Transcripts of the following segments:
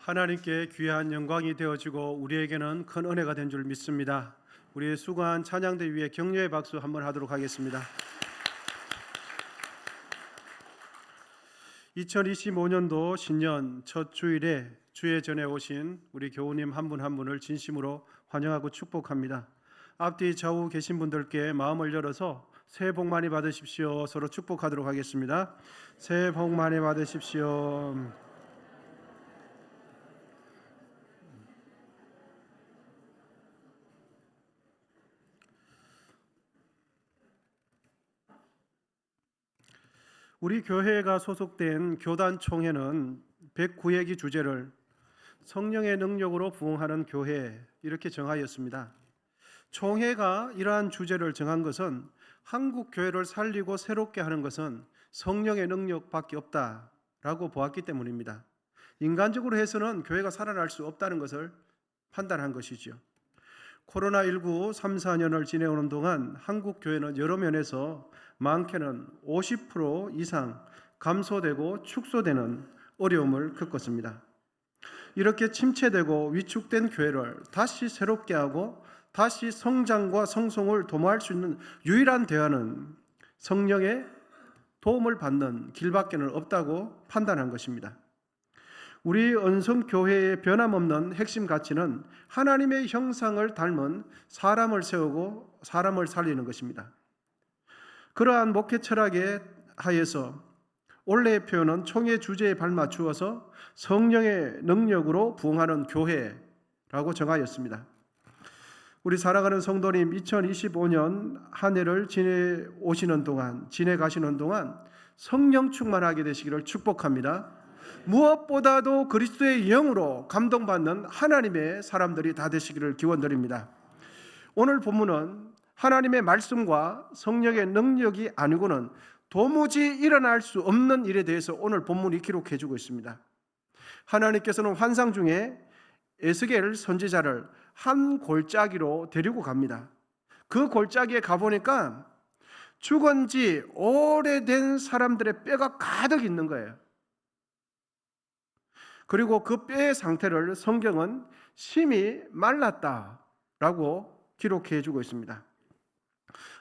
하나님께 귀한 영광이 되어지고 우리에게는 큰 은혜가 된 줄 믿습니다. 우리의 수고한 찬양대 위에 격려의 박수 한번 하도록 하겠습니다. 2025년도 신년 첫 주일에 주의 전에 오신 우리 교우님 한 분 한 분을 진심으로 환영하고 축복합니다. 앞뒤 좌우 계신 분들께 마음을 열어서 새해 복 많이 받으십시오. 서로 축복하도록 하겠습니다. 새해 복 많이 받으십시오. 우리 교회가 소속된 교단총회는 109회기 주제를 성령의 능력으로 부흥하는 교회 이렇게 정하였습니다. 총회가 이러한 주제를 정한 것은 한국 교회를 살리고 새롭게 하는 것은 성령의 능력밖에 없다라고 보았기 때문입니다. 인간적으로 해서는 교회가 살아날 수 없다는 것을 판단한 것이죠. 코로나19 3, 4년을 지내오는 동안 한국 교회는 여러 면에서 많게는 50% 이상 감소되고 축소되는 어려움을 겪었습니다. 이렇게 침체되고 위축된 교회를 다시 새롭게 하고 다시 성장과 성송을 도모할 수 있는 유일한 대안은 성령의 도움을 받는 길밖에는 없다고 판단한 것입니다. 우리 언성교회의 변함없는 핵심 가치는 하나님의 형상을 닮은 사람을 세우고 사람을 살리는 것입니다. 그러한 목회 철학에 하에서 올해의 표현은 총회 주제에 발맞추어서 성령의 능력으로 부흥하는 교회라고 정하였습니다. 우리 살아가는 성도님 2025년 한 해를 지내가시는 동안 성령 충만하게 되시기를 축복합니다. 무엇보다도 그리스도의 영으로 감동받는 하나님의 사람들이 다 되시기를 기원드립니다. 오늘 본문은 하나님의 말씀과 성령의 능력이 아니고는 도무지 일어날 수 없는 일에 대해서 오늘 본문이 기록해주고 있습니다. 하나님께서는 환상 중에 에스겔 선지자를 한 골짜기로 데리고 갑니다. 그 골짜기에 가보니까 죽은 지 오래된 사람들의 뼈가 가득 있는 거예요. 그리고 그 뼈의 상태를 성경은 심히 말랐다라고 기록해 주고 있습니다.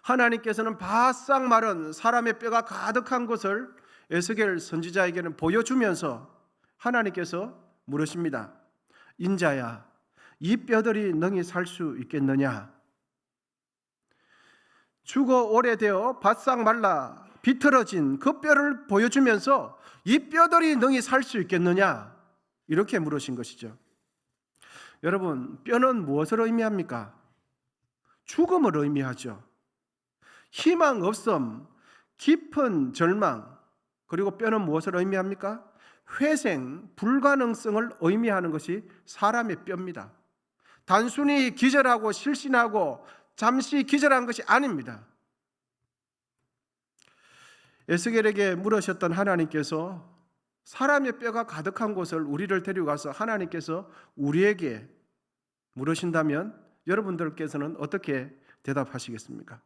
하나님께서는 바싹 마른 사람의 뼈가 가득한 것을 에스겔 선지자에게는 보여주면서 하나님께서 물으십니다. 인자야, 이 뼈들이 능히 살 수 있겠느냐? 죽어 오래되어 바싹 말라 비틀어진 그 뼈를 보여주면서 이 뼈들이 능히 살 수 있겠느냐? 이렇게 물으신 것이죠. 여러분, 뼈는 무엇을 의미합니까? 죽음을 의미하죠. 희망 없음, 깊은 절망, 그리고 뼈는 무엇을 의미합니까? 회생, 불가능성을 의미하는 것이 사람의 뼈입니다. 단순히 기절하고 실신하고 잠시 기절한 것이 아닙니다. 에스겔에게 물으셨던 하나님께서 사람의 뼈가 가득한 곳을 우리를 데려가서 하나님께서 우리에게 물으신다면 여러분들께서는 어떻게 대답하시겠습니까?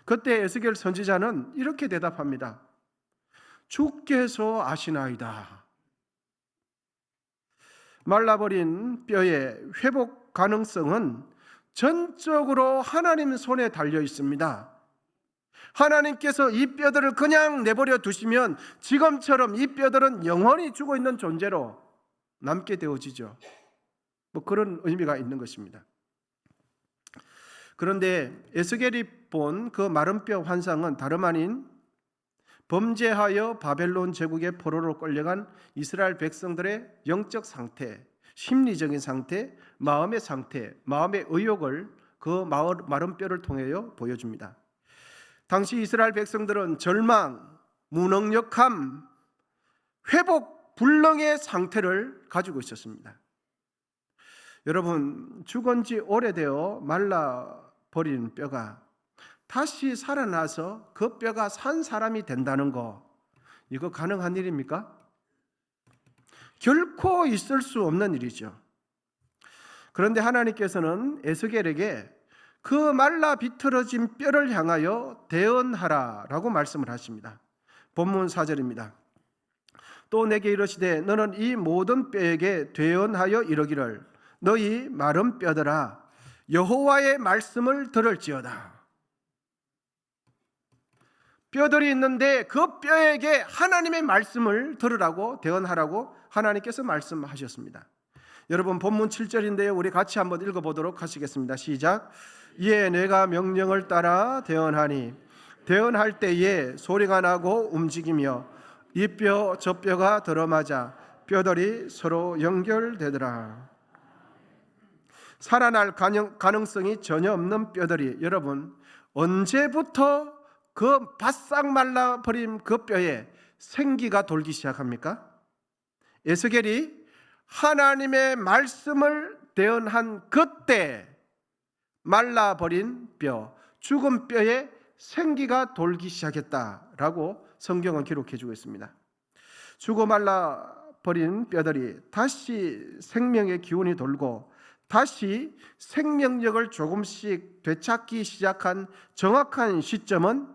그때 에스겔 선지자는 이렇게 대답합니다. 주께서 아시나이다. 말라버린 뼈의 회복 가능성은 전적으로 하나님 손에 달려 있습니다. 하나님께서 이 뼈들을 그냥 내버려 두시면 지금처럼 이 뼈들은 영원히 죽어 있는 존재로 남게 되어지죠. 그런 의미가 있는 것입니다. 그런데 에스겔이 본 그 마른 뼈 환상은 다름 아닌 범죄하여 바벨론 제국의 포로로 끌려간 이스라엘 백성들의 영적 상태, 심리적인 상태, 마음의 상태, 마음의 의욕을 그 마른 뼈를 통해 보여줍니다. 당시 이스라엘 백성들은 절망, 무능력함, 회복 불능의 상태를 가지고 있었습니다. 여러분, 죽은 지 오래되어 말라버린 뼈가 다시 살아나서 그 뼈가 산 사람이 된다는 거, 이거 가능한 일입니까? 결코 있을 수 없는 일이죠. 그런데 하나님께서는 에스겔에게 그 말라 비틀어진 뼈를 향하여 대언하라라고 말씀을 하십니다. 본문 4절입니다. 또 내게 이르시되 너는 이 모든 뼈에게 되언하여 이르기를 너희 마른 뼈들아 여호와의 말씀을 들을지어다. 뼈들이 있는데 그 뼈에게 하나님의 말씀을 들으라고 대언하라고 하나님께서 말씀하셨습니다. 여러분 본문 7절인데요. 우리 같이 한번 읽어보도록 하시겠습니다. 시작. 이에 내가 명령을 따라 대언하니 대언할 때에 소리가 나고 움직이며 이 뼈 저 뼈가 들어맞아 뼈들이 서로 연결되더라. 살아날 가능성이 전혀 없는 뼈들이 여러분 언제부터 그 바싹 말라버린 그 뼈에 생기가 돌기 시작합니까? 에스겔이 하나님의 말씀을 대언한 그때 말라버린 뼈, 죽은 뼈에 생기가 돌기 시작했다라고 성경은 기록해주고 있습니다. 죽어 말라버린 뼈들이 다시 생명의 기운이 돌고 다시 생명력을 조금씩 되찾기 시작한 정확한 시점은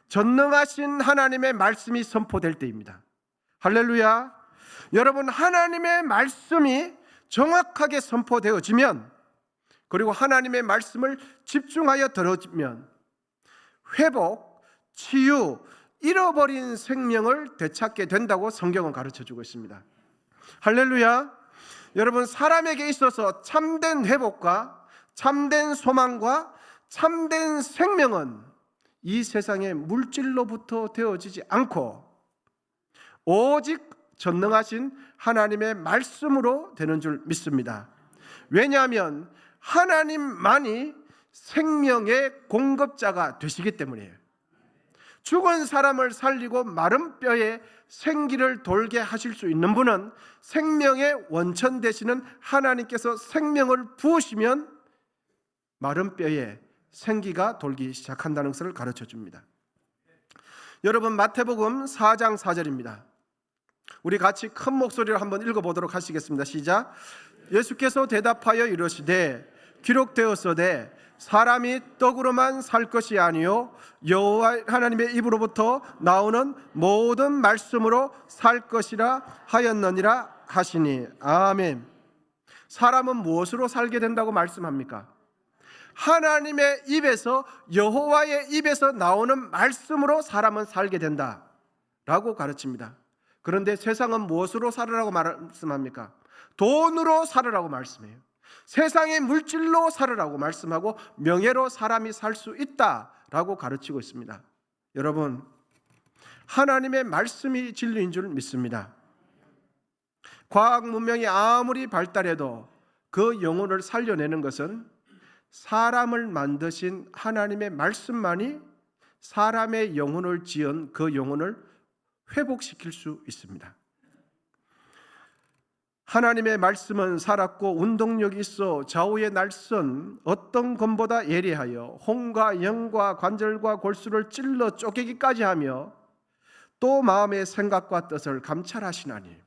전능하신 하나님의 말씀이 선포될 때입니다. 할렐루야. 여러분 하나님의 말씀이 정확하게 선포되어지면 그리고 하나님의 말씀을 집중하여 들어주면 회복, 치유, 잃어버린 생명을 되찾게 된다고 성경은 가르쳐주고 있습니다. 할렐루야. 여러분 사람에게 있어서 참된 회복과 참된 소망과 참된 생명은 이 세상의 물질로부터 되어지지 않고 오직 전능하신 하나님의 말씀으로 되는 줄 믿습니다. 왜냐하면 하나님만이 생명의 공급자가 되시기 때문이에요. 죽은 사람을 살리고 마른 뼈에 생기를 돌게 하실 수 있는 분은 생명의 원천 되시는 하나님께서 생명을 부으시면 마른 뼈에 생기가 돌기 시작한다는 것을 가르쳐 줍니다. 여러분 마태복음 4장 4절입니다. 우리 같이 큰 목소리로 한번 읽어보도록 하시겠습니다. 시작. 예수께서 대답하여 이르시되 기록되었으되 사람이 떡으로만 살 것이 아니요 여호와 하나님의 입으로부터 나오는 모든 말씀으로 살 것이라 하였느니라 하시니. 아멘. 사람은 무엇으로 살게 된다고 말씀합니까? 하나님의 입에서 여호와의 입에서 나오는 말씀으로 사람은 살게 된다라고 가르칩니다. 그런데 세상은 무엇으로 살으라고 말씀합니까? 돈으로 살으라고 말씀해요. 세상의 물질로 살으라고 말씀하고 명예로 사람이 살 수 있다라고 가르치고 있습니다. 여러분 하나님의 말씀이 진리인 줄 믿습니다. 과학 문명이 아무리 발달해도 그 영혼을 살려내는 것은 사람을 만드신 하나님의 말씀만이 사람의 영혼을 지은 그 영혼을 회복시킬 수 있습니다. 하나님의 말씀은 살았고 운동력이 있어 좌우의 날선 어떤 검보다 예리하여 혼과 영과 관절과 골수를 찔러 쪼개기까지 하며 또 마음의 생각과 뜻을 감찰하시나니.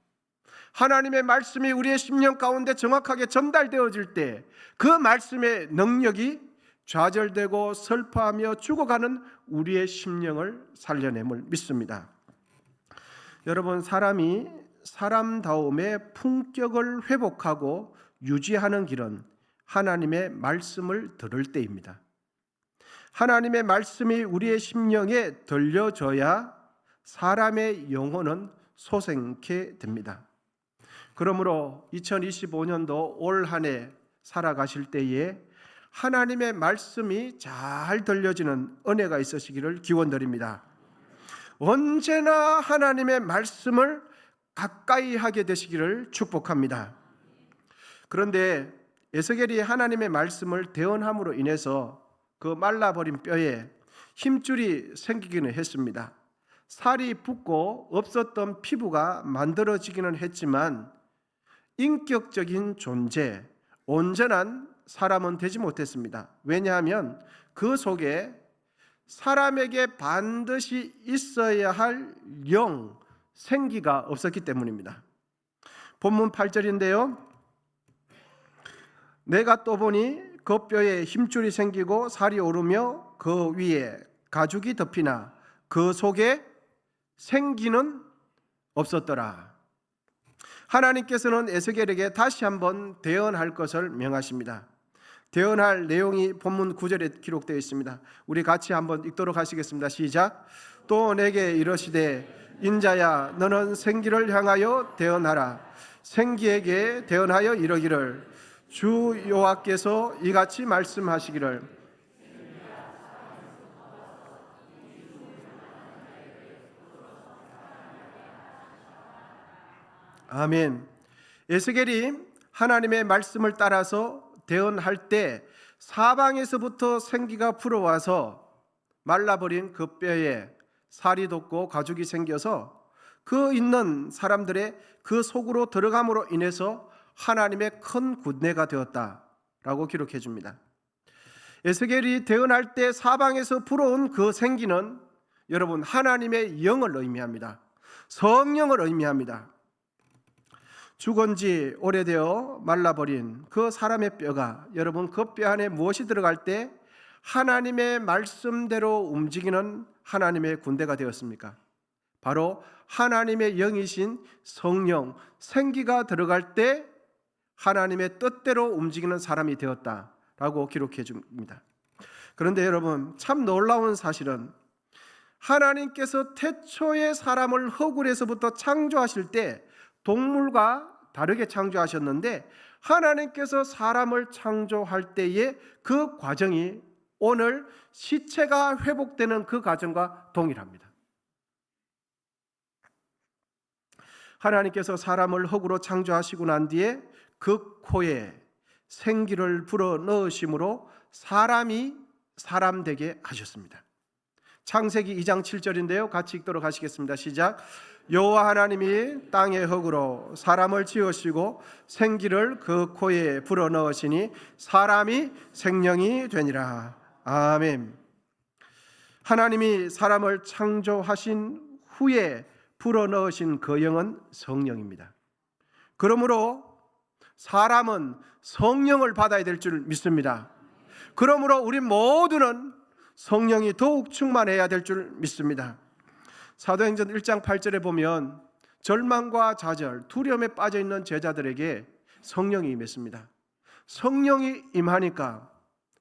하나님의 말씀이 우리의 심령 가운데 정확하게 전달되어질 때 그 말씀의 능력이 좌절되고 슬퍼하며 죽어가는 우리의 심령을 살려냄을 믿습니다. 여러분 사람이 사람다움의 품격을 회복하고 유지하는 길은 하나님의 말씀을 들을 때입니다. 하나님의 말씀이 우리의 심령에 들려져야 사람의 영혼은 소생케 됩니다. 그러므로 2025년도 올 한 해 살아가실 때에 하나님의 말씀이 잘 들려지는 은혜가 있으시기를 기원드립니다. 언제나 하나님의 말씀을 가까이 하게 되시기를 축복합니다. 그런데 에스겔이 하나님의 말씀을 대언함으로 인해서 그 말라버린 뼈에 힘줄이 생기기는 했습니다. 살이 붙고 없었던 피부가 만들어지기는 했지만 인격적인 존재, 온전한 사람은 되지 못했습니다. 왜냐하면 그 속에 사람에게 반드시 있어야 할 영, 생기가 없었기 때문입니다. 본문 8절인데요. 내가 또 보니 그 뼈에 힘줄이 생기고 살이 오르며 그 위에 가죽이 덮이나 그 속에 생기는 없었더라. 하나님께서는 에스겔에게 다시 한번 대언할 것을 명하십니다. 대언할 내용이 본문 9절에 기록되어 있습니다. 우리 같이 한번 읽도록 하시겠습니다. 시작. 또 내게 이르시되 인자야 너는 생기를 향하여 대언하라. 생기에게 대언하여 이르기를 주 여호와께서 이같이 말씀하시기를 아멘. 에스겔이 하나님의 말씀을 따라서 대언할 때 사방에서부터 생기가 불어와서 말라버린 그 뼈에 살이 돋고 가죽이 생겨서 그 있는 사람들의 그 속으로 들어감으로 인해서 하나님의 큰 군대가 되었다라고 기록해 줍니다. 에스겔이 대언할 때 사방에서 불어온 그 생기는 여러분 하나님의 영을 의미합니다. 성령을 의미합니다. 죽은 지 오래되어 말라버린 그 사람의 뼈가 여러분 그 뼈 안에 무엇이 들어갈 때 하나님의 말씀대로 움직이는 하나님의 군대가 되었습니까? 바로 하나님의 영이신 성령, 생기가 들어갈 때 하나님의 뜻대로 움직이는 사람이 되었다라고 기록해 줍니다. 그런데 여러분 참 놀라운 사실은 하나님께서 태초에 사람을 흙으로부터 창조하실 때 동물과 다르게 창조하셨는데 하나님께서 사람을 창조할 때의 그 과정이 오늘 시체가 회복되는 그 과정과 동일합니다. 하나님께서 사람을 흙으로 창조하시고 난 뒤에 그 코에 생기를 불어 넣으심으로 사람이 사람 되게 하셨습니다. 창세기 2장 7절인데요. 같이 읽도록 하시겠습니다. 시작. 여호와 하나님이 땅의 흙으로 사람을 지으시고 생기를 그 코에 불어 넣으시니 사람이 생명이 되니라. 아멘. 하나님이 사람을 창조하신 후에 불어 넣으신 그 영은 성령입니다. 그러므로 사람은 성령을 받아야 될 줄 믿습니다. 그러므로 우리 모두는 성령이 더욱 충만해야 될 줄 믿습니다. 사도행전 1장 8절에 보면 절망과 좌절, 두려움에 빠져 있는 제자들에게 성령이 임했습니다. 성령이 임하니까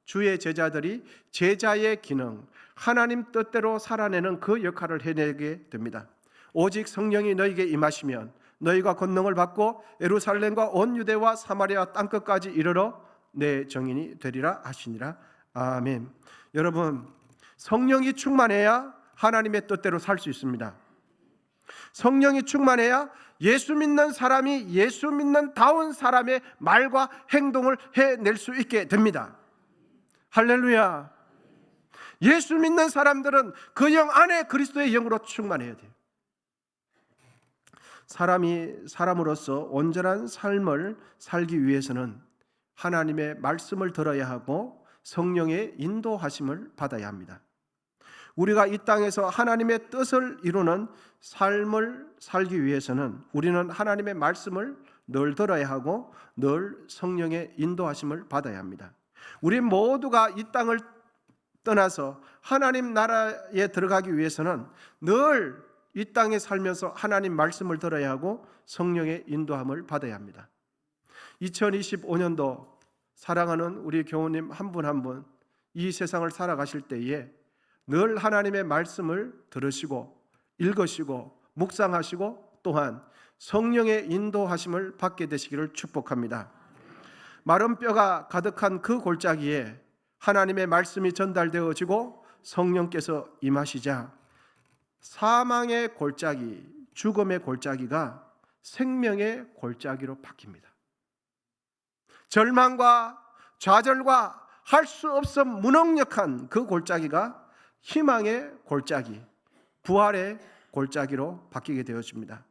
주의 제자들이 제자의 기능, 하나님 뜻대로 살아내는 그 역할을 해내게 됩니다. 오직 성령이 너희에게 임하시면 너희가 권능을 받고 예루살렘과 온 유대와 사마리아 땅끝까지 이르러 내 증인이 되리라 하시니라. 아멘. 여러분 성령이 충만해야 하나님의 뜻대로 살 수 있습니다. 성령이 충만해야 예수 믿는 사람이 예수 믿는 다운 사람의 말과 행동을 해낼 수 있게 됩니다. 할렐루야. 예수 믿는 사람들은 그 영 안에 그리스도의 영으로 충만해야 돼요. 사람이 사람으로서 온전한 삶을 살기 위해서는 하나님의 말씀을 들어야 하고 성령의 인도하심을 받아야 합니다. 우리가 이 땅에서 하나님의 뜻을 이루는 삶을 살기 위해서는 우리는 하나님의 말씀을 늘 들어야 하고 늘 성령의 인도하심을 받아야 합니다. 우리 모두가 이 땅을 떠나서 하나님 나라에 들어가기 위해서는 늘 이 땅에 살면서 하나님 말씀을 들어야 하고 성령의 인도함을 받아야 합니다. 2025년도 사랑하는 우리 교우님 한 분 한 분 이 세상을 살아가실 때에 늘 하나님의 말씀을 들으시고 읽으시고 묵상하시고 또한 성령의 인도하심을 받게 되시기를 축복합니다. 마른 뼈가 가득한 그 골짜기에 하나님의 말씀이 전달되어지고 성령께서 임하시자 사망의 골짜기, 죽음의 골짜기가 생명의 골짜기로 바뀝니다. 절망과 좌절과 할 수 없어 무능력한 그 골짜기가 희망의 골짜기, 부활의 골짜기로 바뀌게 되어집니다.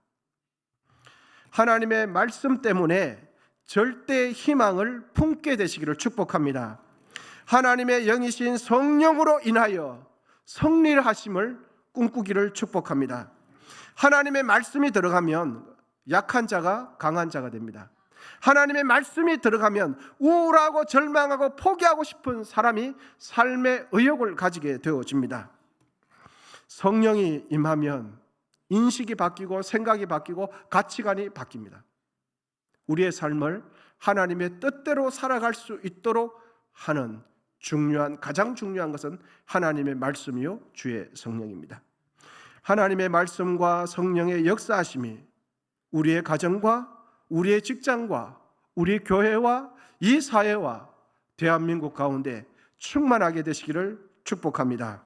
하나님의 말씀 때문에 절대 희망을 품게 되시기를 축복합니다. 하나님의 영이신 성령으로 인하여 승리를 하심을 꿈꾸기를 축복합니다. 하나님의 말씀이 들어가면 약한 자가 강한 자가 됩니다. 하나님의 말씀이 들어가면 우울하고 절망하고 포기하고 싶은 사람이 삶의 의욕을 가지게 되어집니다. 성령이 임하면 인식이 바뀌고 생각이 바뀌고 가치관이 바뀝니다. 우리의 삶을 하나님의 뜻대로 살아갈 수 있도록 하는 가장 중요한 것은 하나님의 말씀이요 주의 성령입니다. 하나님의 말씀과 성령의 역사하심이 우리의 가정과 우리의 직장과 우리 교회와 이 사회와 대한민국 가운데 충만하게 되시기를 축복합니다.